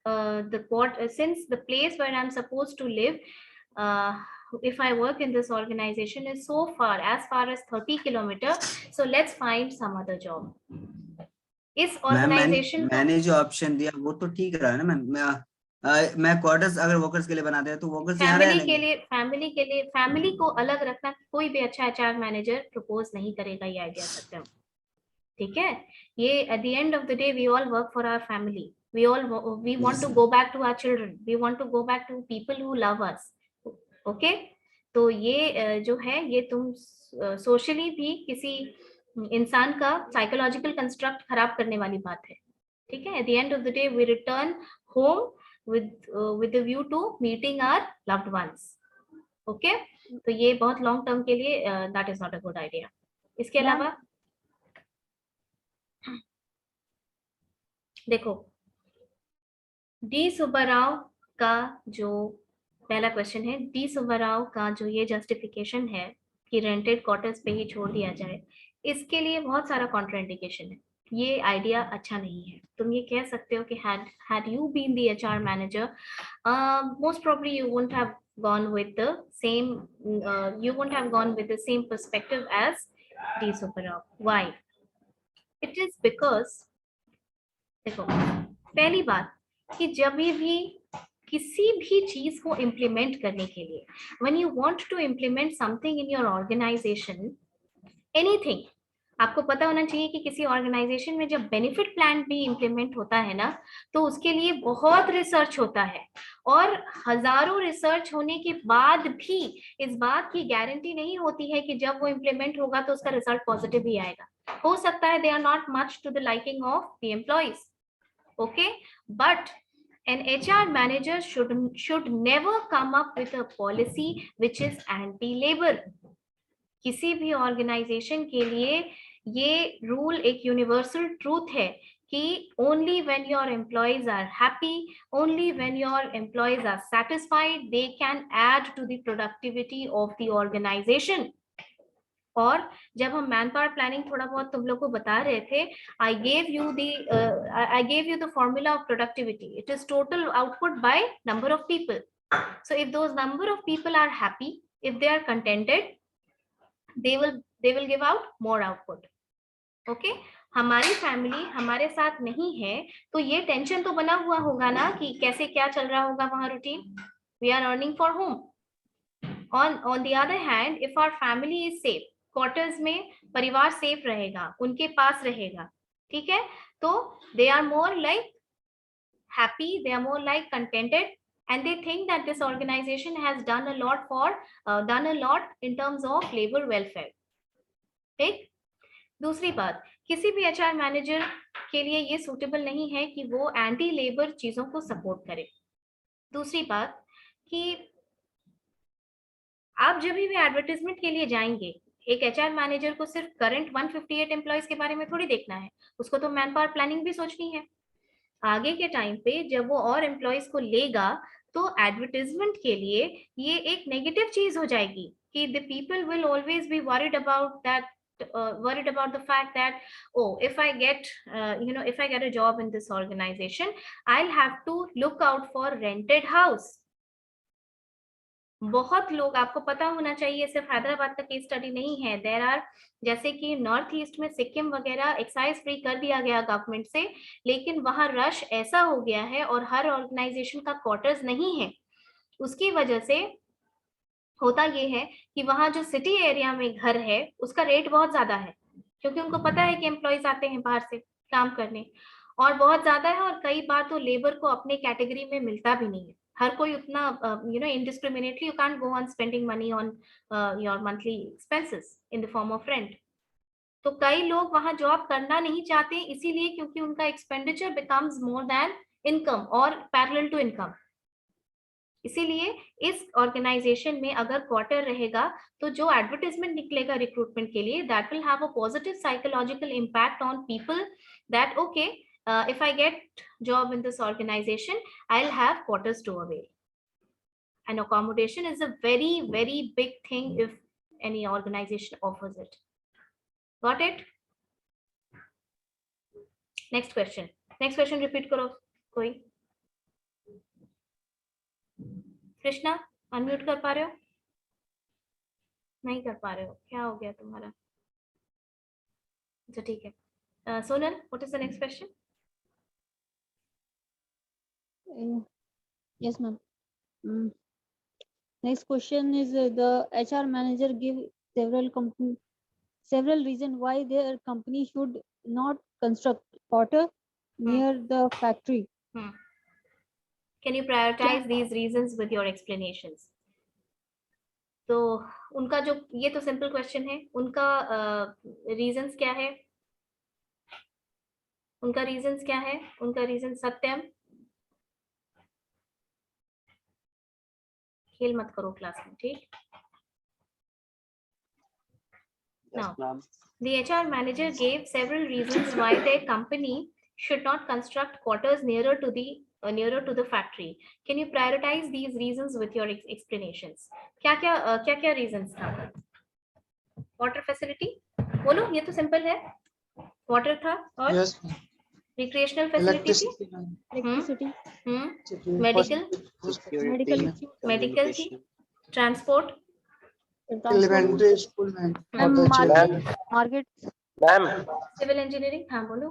S2: the place where I'm supposed to live, if I work in this organization is so far as 30 kilometer, so let's find some other job. इस ऑर्गेनाइजेशन
S1: मैंने जो ऑप्शन दिया वो तो ठीक रहा है ना मैम। मैं क्वार्टर्स अगर वर्कर्स के लिए बनाते हैं तो वर्कर्स यहाँ रह लेंगे।
S2: फैमिली को अलग रखना कोई भी अच्छा एचआर मैनेजर प्रपोज नहीं करेगा, ये आइडिया सत्यम, ठीक है। ये at the end of the day we all work for our family, we want to go back to our children, we want to go back to people who love us, okay। तो ये जो है ये तुम socially भी किसी इंसान का साइकोलॉजिकल कंस्ट्रक्ट खराब करने वाली बात है, ठीक है। At the end of the day we return home with a view to meeting our loved ones, okay। तो ये बहुत लॉन्ग टर्म के लिए that is not a good idea। इसके अलावा देखो डी सुब्बाराव का जो पहला क्वेश्चन है, डी सुब्बाराव का जो ये जस्टिफिकेशन है कि रेंटेड क्वार्टर्स पे ही छोड़ दिया जाए, इसके लिए बहुत सारा कॉन्ट्राइंडिकेशन है, ये आइडिया अच्छा नहीं है। तुम ये कह सकते हो कि had you been the HR manager, most probably you wouldn't have gone with the same perspective as D Subbarao. Why? It is because देखो पहली बात कि जब भी किसी भी चीज को इम्प्लीमेंट करने के लिए, when you want to implement something in your organization, anything, आपको पता होना चाहिए कि किसी ऑर्गेनाइजेशन में जब बेनिफिट प्लान भी इम्प्लीमेंट होता है ना, तो उसके लिए बहुत रिसर्च होता है और हजारों रिसर्च होने के बाद भी इस बात की गारंटी नहीं होती है कि जब वो इम्प्लीमेंट होगा तो उसका रिजल्ट पॉजिटिव ही आएगा। हो सकता है they are not much to the liking of the employees, okay, but an HR manager should never come up with a policy which is anti-labor। किसी भी ऑर्गेनाइजेशन के लिए ये रूल एक यूनिवर्सल ट्रूथ है कि only when your employees are happy, only when your employees are satisfied, they can add to the productivity of the organization। और जब हम मैन पावर प्लानिंग थोड़ा बहुत तुम लोग को बता रहे थे, I gave you the formula of productivity. It is total output by number of people. So if those number of people are happy, if they are contented, they will give out more output, okay। हमारी family हमारे साथ नहीं है तो ये tension तो बना हुआ होगा ना कि कैसे क्या चल रहा होगा वहां routine. We are earning for whom? On the other hand, if our family is safe, quarters में परिवार सेफ रहेगा, उनके पास रहेगा, ठीक है, तो they are more like happy, they are more like contented and they think that this organization has done a lot in terms of labor welfare, ठीक। दूसरी बात, किसी भी एचआर मैनेजर के लिए ये सूटेबल नहीं है कि वो एंटी लेबर चीजों को सपोर्ट करे। दूसरी बात कि आप जब भी एडवर्टाइजमेंट के लिए जाएंगे एक एचआर मैनेजर को सिर्फ करंट 158 एम्प्लॉयज के बारे में थोड़ी देखना है, उसको तो मैन पावर प्लानिंग भी सोचनी है। आगे के टाइम पे जब वो और एम्प्लॉयज को लेगा तो एडवर्टाइजमेंट के लिए ये एक नेगेटिव चीज हो जाएगी कि the people will always be worried about that, worried about the fact that, oh, if I get if I get a job in this organization, I'll have to look out for rented house. बहुत लोग, आपको पता होना चाहिए, सिर्फ हैदराबाद का case study नहीं है, देयर आर, जैसे कि नॉर्थ ईस्ट में सिक्किम वगैरह एक्साइज फ्री कर दिया गया गवर्नमेंट से, लेकिन वहां रश ऐसा हो गया है और हर ऑर्गेनाइजेशन का क्वार्टर्स नहीं है, उसकी वजह से होता ये है कि वहां जो सिटी एरिया में घर है उसका रेट बहुत ज्यादा है, क्योंकि उनको पता है कि एम्प्लॉयज आते हैं बाहर से काम करने, और बहुत ज्यादा है, और कई बार तो लेबर को अपने कैटेगरी में मिलता भी नहीं है, हर कोई उतना indiscriminately you can't go on spending money on your monthly expenses in the form of rent. तो कई लोग वहां जॉब करना नहीं चाहते इसीलिए क्योंकि उनका expenditure becomes more than income और पैरेलल टू इनकम। इसीलिए इस ऑर्गेनाइजेशन में अगर क्वार्टर रहेगा तो जो एडवर्टाइजमेंट निकलेगा रिक्रूटमेंट के लिए, that will have a positive psychological impact on people that okay, if I get job in this organization, I'll have quarters to avail. And accommodation is a very, very big thing if any organization offers it. Got it? Next question. Next question repeat करो कोई। Krishna unmute कर पा रहे हो? नहीं कर पा रहे हो, क्या हो गया तुम्हारा? अच्छा ठीक है। Sonal, what is the next question?
S3: Yes, ma'am. Next question is the HR manager give several reasons why their company should not construct quarter near the factory.
S2: Can you prioritize these reasons with your explanations? तो उनका जो, ये तो simple question है, उनका reasons क्या है? उनका रीजंस क्या है? उनका रीजन, सत्यम खेल मत करो क्लास में, ठीक?
S7: Yes,
S2: Now,
S7: ma'am.
S2: the HR manager gave several reasons why their company should not construct quarters nearer to the factory. Can you prioritize these reasons with your explanations? क्या reasons था? Water facility? बोलो, ये तो simple है। Water था और
S5: Yes.
S2: recreational facility थी?
S3: Electricity,
S2: medical थी, transport,
S5: Elementary school में
S3: market,
S6: मैम
S2: civil engineering। हाँ बोलो।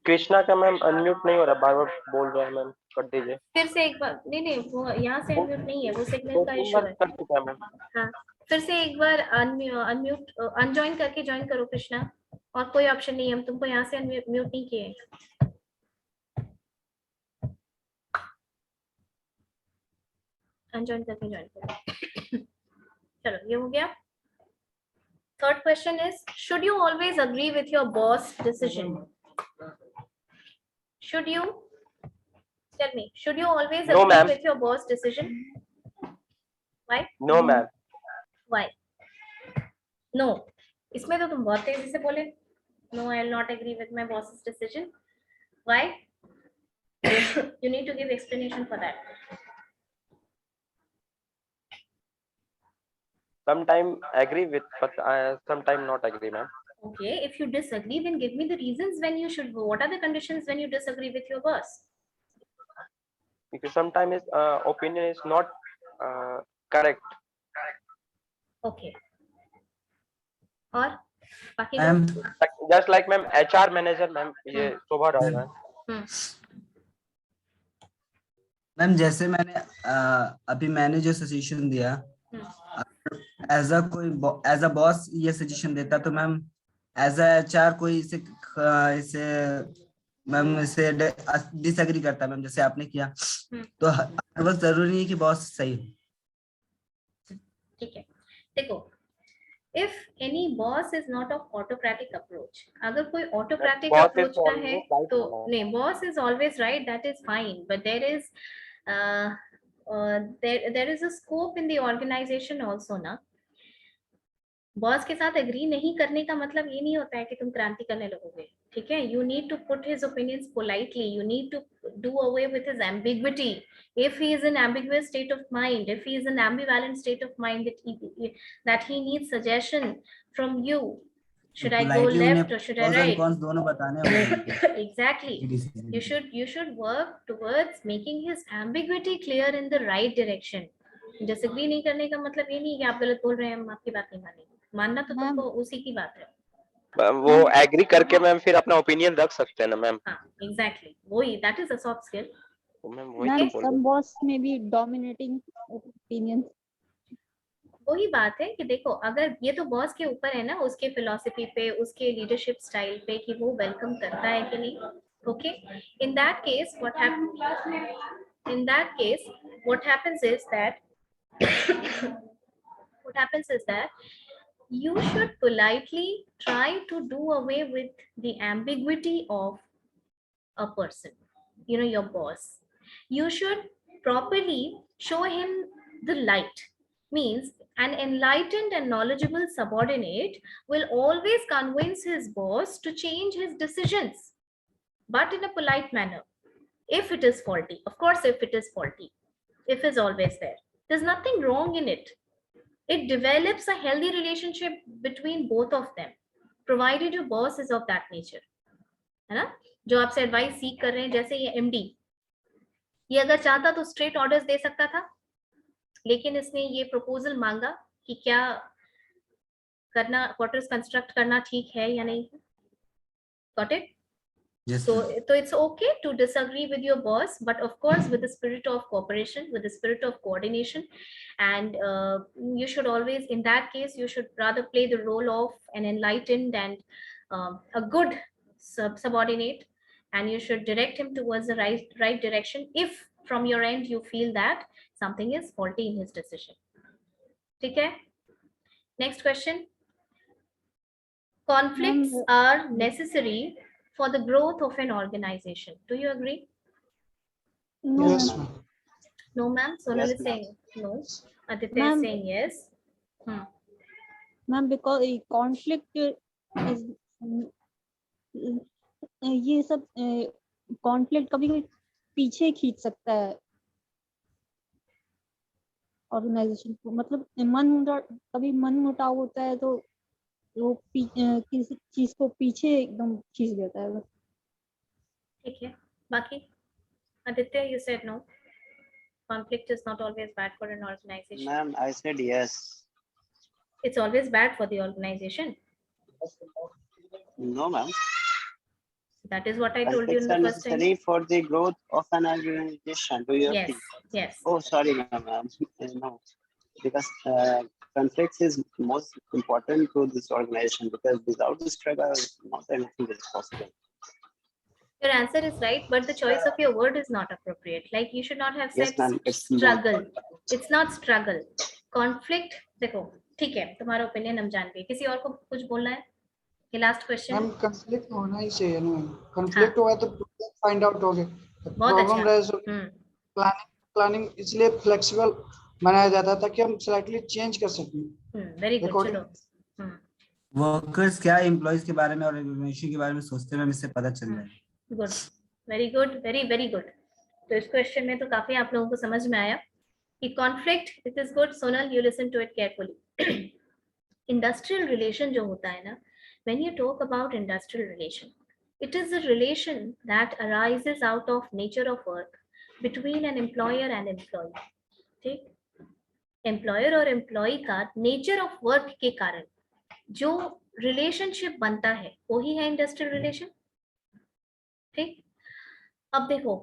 S6: कृष्णा का मैम अनम्यूट नहीं हो रहा, बार बार बोल रहा है मैम, कर दीजिए।
S2: फिर से एक बार, नहीं वो यहाँ से अनम्यूट नहीं है, वो सिग्नल का इशू है।
S6: कर चुका है मैम।
S2: हाँ, फिर से एक बार अनम्यूट अनजॉइन करके ज्वाइन करो कृष्णा, और कोई ऑप्शन नहीं है, हम तुमको यहाँ से म्यूट नहीं किए। अनजॉइन करके ज्वाइन करो। चलो ये हो गया। Third question is, should you always agree with your boss decision? Should you, tell me, should you always
S6: No,
S2: agree
S6: ma'am.
S2: with your boss decision? Why?
S6: No ma'am.
S2: Why? No. इसमें तो तुम बहुत तेजी से बोले। No, I will not agree with my boss's decision. Why? You need to give explanation for that.
S6: Sometime agree with, but sometime not agree, ma'am.
S2: Okay, if you disagree, then give me the reasons when you should go. What are the conditions when you disagree with your boss?
S6: Because sometimes opinion is not correct.
S2: Okay. और बाकी
S1: ma'am
S6: Just like ma'am HR manager ma'am, ये शोभा राय है।
S1: Ma'am जैसे मैंने अभी मैंने जो suggestion दिया, एज अ बॉस ये सजेशन देता तो मैम एज अ एचआर कोई इसे मैम इसे डिसएग्री करता मैम, जैसे आपने किया। तो हर वक्त जरूरी नहीं कि बॉस सही हो।
S2: ठीक है, देखो, if any boss is not of autocratic approach, अगर कोई autocratic
S6: Boss is
S2: approach का
S6: always
S2: है
S6: right,
S2: तो
S6: ma'am.
S2: नहीं, boss is always right, that is fine, but there is a scope in the organization also ना। Boss के साथ agree नहीं करने का मतलब ये नहीं होता है कि तुम क्रांति करने लगोगे, ठीक है? You need to put his opinions politely, you need to do away with his ambiguity. If he is in ambiguous state of mind, if he is in ambivalent state of mind, that he needs suggestion from you, should I go
S1: Politely
S2: left
S1: उन्हें
S2: or should I
S1: pros and
S2: right?
S1: cons दोनों बताने होंगे
S2: Exactly.
S1: decision
S2: You should work towards making his ambiguity clear in the right direction. Disagree नहीं करने का मतलब ये नहीं कि आप गलत बोल रहे हैं, हम आपकी बात नहीं मानेंगे. मानना तो
S3: मैम,
S2: तुमको उसी की बात है.
S6: वो एग्री करके मैम फिर अपना ओपिनियन रख सकते हैं ना मैम.
S2: हाँ, एग्जैक्टली, वही, that is a soft skill.
S6: Ma'am वही
S3: मैम
S6: तो बोल
S3: some boss may be dominating opinions.
S2: वही बात है कि देखो, अगर ये तो बॉस के ऊपर है ना, उसके फिलॉसफी पे, उसके लीडरशिप स्टाइल पे, कि वो वेलकम करता है कि नहीं. Okay, in that case what happens is that you should politely try to do away with the ambiguity of a person, you know, your boss. You should properly show him the light. Means an enlightened and knowledgeable subordinate will always convince his boss to change his decisions, but in a polite manner. If it is faulty, of course, if it is faulty, if is always there, there's nothing wrong in it. It develops a healthy relationship between both of them, provided your boss is of that nature. है ना? जो आपसे advice सीख कर रहे हैं, जैसे ये एमडी, ये अगर चाहता तो स्ट्रेट ऑर्डर्स दे सकता था, लेकिन इसने ये प्रपोजल मांगा कि क्या करना, क्वार्टर्स कंस्ट्रक्ट करना ठीक है या नहीं. Got it?
S1: Yes,
S2: So it's okay to disagree with your boss, but of course with the spirit of cooperation, with the spirit of coordination, and you should always, in that case, you should rather play the role of an enlightened and a good subordinate, and you should direct him towards the right direction if from your end you feel that something is faulty in his decision. ठीक है? Next question. Conflicts are necessary for the growth of an organization. Do you agree?
S3: No,
S5: Yes,
S3: ma'am.
S5: ma'am.
S2: No, ma'am. Sonal
S7: Yes,
S2: is
S7: ma'am.
S2: saying no. Aditya is
S3: Ma'am.
S2: saying yes.
S3: Ma'am, because conflict is ये सब conflict कभी कभी पीछे खींच सकता है organisation को. मतलब कभी मन मुटाव होता है तो वो किसी चीज को पीछे एकदम खींच देता है.
S2: ठीक है. बाकी Aditya, you said no. Conflict is not always bad for an organization.
S7: Ma'am, I said yes.
S2: It's always bad for the organization.
S7: No, ma'am.
S2: That is what I told you in
S7: Conflicts
S2: the
S7: are
S2: first time.
S7: necessary for the growth of an organization. Do you
S2: Yes.
S7: agree?
S2: Yes.
S7: Oh, sorry, ma'am. No, because conflicts is most important to this organization, because without the struggle, not anything is possible.
S2: Your answer is right, but the choice of your word is not appropriate. Like you should not have said
S7: Yes, ma'am. It's
S2: struggle. It's not struggle. Conflict. देखो, ठीक है, तुम्हारा opinion हम जान गए. किसी और को कुछ बोलना है? ये लास्ट क्वेश्चन.
S5: मैम कंफ्लिक्ट होना ही चाहिए ना. कंफ्लिक्ट हुआ तो फाइंड आउट हो गया.
S2: बहुत अच्छा.
S5: प्लानिंग इसलिए फ्लेक्सिबल बनाया जाता था कि हम स्लाइटली चेंज कर सकें.
S2: Very good. चलो.
S1: वर्कर्स क्या एम्प्लॉइज के बारे में और ऑर्गेनाइजेशन के बारे में सोचते हैं, इससे पता चल जाए.
S2: Good. Very good. Very very good. तो इस क्वेश्चन में तो काफी आप लोगों को समझ में आया कि conflict, it is good. Sonal, you listen to it carefully. Industrial relation जो होता है ना, when you talk about industrial relation, it is a relation that arises out of nature of work between an employer and employee. ठीक? Employer और employ का nature of work के कारण जो रिलेशनशिप बनता है वही है इंडस्ट्रियल रिलेशन. ठीक? अब देखो,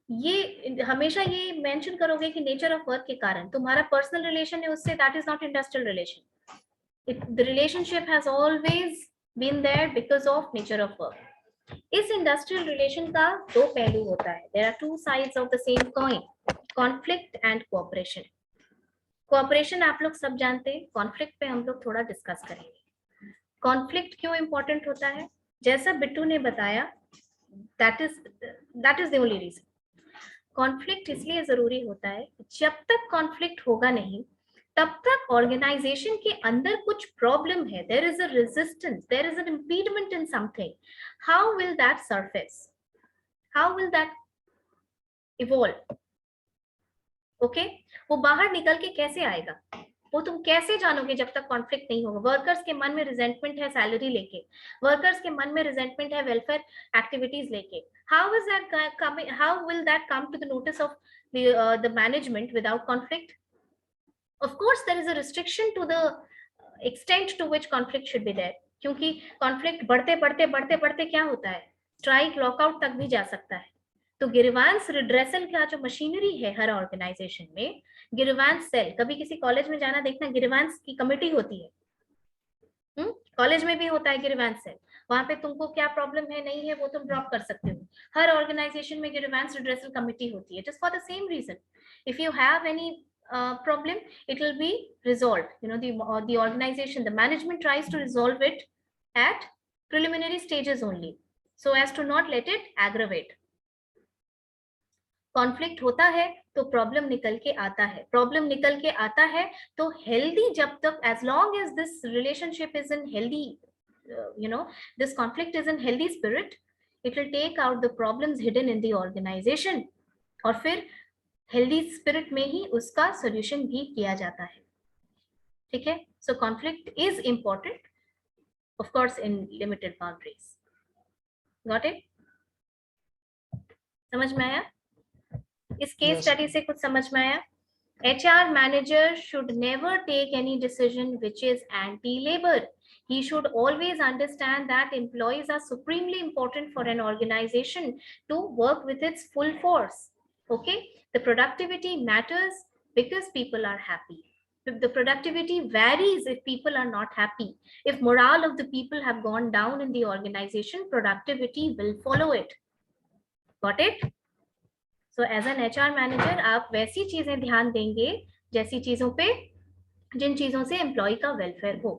S2: ये हमेशा ये मेंशन करोगे कि नेचर ऑफ वर्क के कारण तुम्हारा पर्सनल रिलेशन है उससे, that is not industrial relation. The relationship has always been there because of nature of work. इस इंडस्ट्रियल रिलेशन का दो पहलू होता है. There are two sides of the same coin, conflict and cooperation. Cooperation आप लोग सब जानते हैं, conflict पे हम लोग थोड़ा डिस्कस करेंगे. Conflict क्यों important होता है? जैसा बिट्टू ने बताया, that is the only reason. Conflict इसलिए जरूरी होता है, जब तक conflict होगा नहीं तब तक ऑर्गेनाइजेशन के अंदर कुछ प्रॉब्लम है, there is a resistance, there is an impediment in something. How will that surface, how will that evolve? Okay, वो बाहर निकल के कैसे आएगा, वो तुम कैसे जानोगे जब तक कॉन्फ्लिक्ट नहीं होगा? वर्कर्स के मन में रिजेंटमेंट है सैलरी लेके, वर्कर्स के मन में रिजेंटमेंट है वेलफेयर एक्टिविटीज लेके. How is that coming, how will that come to the notice of the management without conflict? Of course there is a restriction to the extent to which conflict should be there, क्योंकि conflict बढ़ते बढ़ते बढ़ते बढ़ते क्या होता है, strike lockout तक भी जा सकता है. तो गिरवांस रिड्रेसल का जो मशीनरी है हर ऑर्गेनाइजेशन में, गिरवांस सेल, कभी किसी कॉलेज में जाना देखना, गिरवांस की कमेटी होती है, कॉलेज में भी होता है गिरवांस सेल. वहां पे तुमको क्या प्रॉब्लम है नहीं है वो तुम ड्रॉप कर सकते हो. हर ऑर्गेनाइजेशन में गिरवांस रिड्रेसल कमेटी होती है, just for the same reason. If you have any problem, it will be resolved. You know, the organization, the management tries to resolve it at preliminary stages only, so as to not let it aggravate. Conflict होता है तो problem निकल के आता है, problem निकल के आता है तो हेल्दी, जब तक as long as this relationship is in healthy, you know, this conflict is in healthy spirit, it will take out the problems hidden in the organization, और फिर हेल्दी स्पिरिट में ही उसका सॉल्यूशन भी किया जाता है. ठीक है, so conflict is important, of course in limited boundaries. Got it? समझ में आया? इस केस स्टडी से कुछ समझ में आया? HR manager should never take any decision which is anti-labor. He should always understand that employees are supremely important for an organization to work with its full force. Okay, the productivity matters because people are happy. If the productivity varies if people are not happy, if morale of the people have gone down in the organization, productivity will follow it. Got it? So as an HR manager, आप वैसी चीजें ध्यान देंगे जैसी चीजों पे, जिन चीजों से एम्प्लॉय का वेलफेयर हो.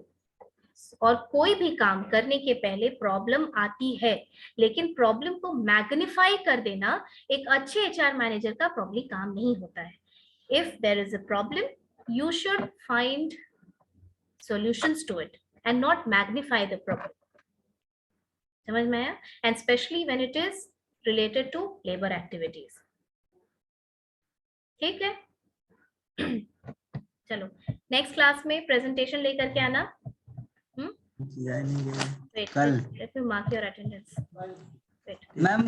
S2: और कोई भी काम करने के पहले प्रॉब्लम आती है, लेकिन प्रॉब्लम को मैग्नीफाई कर देना एक अच्छे HR मैनेजर का प्रॉब्लम काम नहीं होता है. If there is a problem, you should find solutions to it and not magnify the problem. समझ में आया? And specially when it is related to labour activities. ठीक है, चलो नेक्स्ट क्लास में प्रेजेंटेशन लेकर के आना.
S1: कल
S2: let me mark your attendance.
S1: Ma'am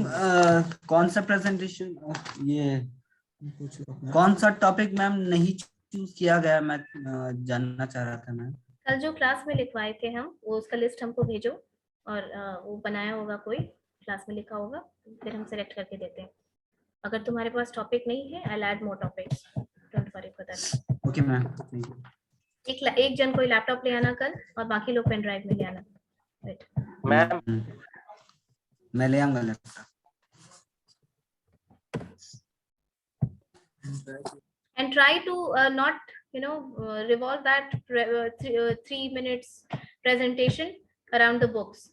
S1: कौन सा प्रेजेंटेशन, ये कौन सा टॉपिक मैम नहीं चूज किया गया, मैं जानना चाह रहा था मैम.
S2: कल जो क्लास में लिखवाए थे हम, वो उसका लिस्ट हमको भेजो, और वो बनाया होगा कोई, क्लास में लिखा होगा, फिर हम सेलेक्ट करके देते हैं. अगर तुम्हारे पास टॉपिक नहीं है, I will add more topics, don't worry for that.
S1: Okay ma'am.
S2: एक जन कोई लैपटॉप ले आना कल, और बाकी लोग पेन ड्राइव में ले आना.
S6: मैम
S1: मैं ले आऊंगा laptop.
S2: And try to not, you know, revolve that 3 minutes presentation around the books.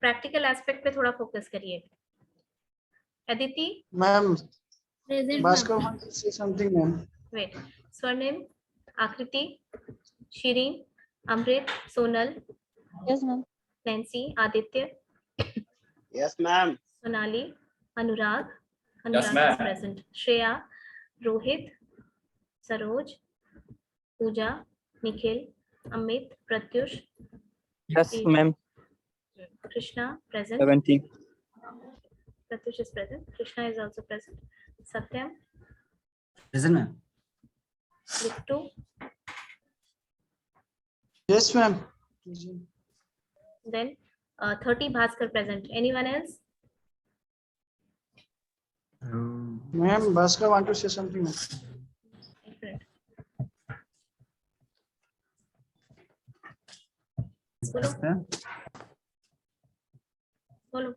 S2: Practical aspect पे थोड़ा फोकस करिए. Aditi?
S5: Ma'am,
S2: Present.
S5: Bhaskar wants to say something, ma'am.
S2: Wait. Swarnim, Akriti, Shireen, Amrit, Sonal,
S3: Yes, ma'am.
S2: Nancy, Aditya,
S7: Yes, ma'am.
S2: Sonali, Anurag.
S8: Yes,
S2: Anurag
S8: ma'am.
S2: is present. Shreya, Rohit, Saroj, Pooja, Nikhil, Amit, Pratyush,
S4: Yes, ma'am.
S2: Krishna present.
S4: 70.
S2: Pratyush is present. Krishna is also present. Satyam,
S1: present ma'am.
S2: Vittu,
S5: Yes, ma'am.
S2: then 30 Bhaskar present. Anyone else?
S5: Ma'am, Bhaskar want to say something, ma'am.
S2: Excellent. बोलो. बोलो.